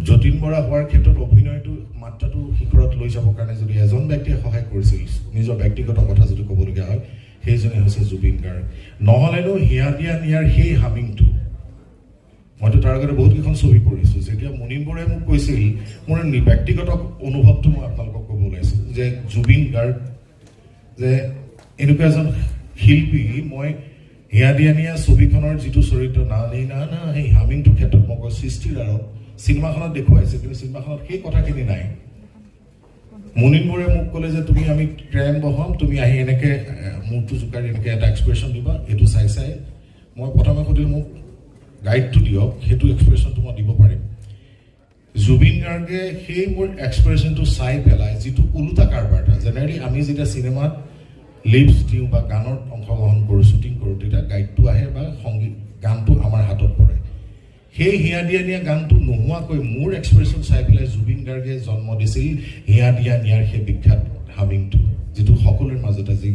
যতীন বৰা হোৱাৰ ক্ষেত্ৰত অভিনয়টো মাত্ৰাটো শিখৰত লৈ যাবৰ কাৰণে যদি এজন ব্যক্তিয়ে সহায় কৰিছিল নিজৰ ব্যক্তিগত কথা যদি ক'বলগীয়া হয় সেইজনে হৈছে জুবিন গাৰ্গ নহ'লেনো হিয়া দিয়া নিয়াৰ সেই হামিংটো মইতো তাৰ আগতে বহুতকেইখন ছবি পঢ়িছোঁ যেতিয়া মুনিন বৰাই মোক কৈছিল মোৰ ব্যক্তিগত অনুভৱটো মই আপোনালোকক ক'ব ওলাইছোঁ যে জুবিন গাৰ্গ যে এনেকুৱা এজন শিল্পী মই হিয়া দিয়া নিয়া ছবিখনৰ যিটো চৰিত্ৰ না নেই না না সেই হামিংটোৰ ক্ষেত্ৰত মই কওঁ সৃষ্টিৰ আঁৰত চিনেমাখনত দেখুৱাইছে কিন্তু চিনেমাখনত সেই কথাখিনি নাই মুনিন বৰাই মোক ক'লে যে তুমি আমি ট্ৰেইন বহাম তুমি আহি এনেকৈ মূৰটো জোকাৰি এনেকৈ এটা এক্সপ্ৰেশ্যন দিবা এইটো চাই চাই মই প্ৰথমে সুধিলোঁ মোক গাইডটো দিয়ক সেইটো এক্সপ্ৰেশ্যনটো মই দিব পাৰিম জুবিন গাৰ্গে সেই মোৰ এক্সপ্ৰেশ্যনটো চাই পেলাই যিটো ওলোটা কাৰবাৰ জেনেৰেলি আমি যেতিয়া চিনেমাত লিপছ দিওঁ বা গানত অংশগ্ৰহণ কৰোঁ শ্বুটিং কৰোঁ তেতিয়া গাইডটো আহে বা সংগীত গানটো আমাৰ হাতত পৰে সেই হিয়া দিয়া নিয়া গানটো নোহোৱাকৈ মোৰ এক্সপ্ৰেশ্যন চাই পেলাই জুবিন গাৰ্গে জন্ম দিছিল হিয়া দিয়া নিয়াৰ সেই বিখ্যাত হামিংটো যিটো সকলোৰে মাজত আজি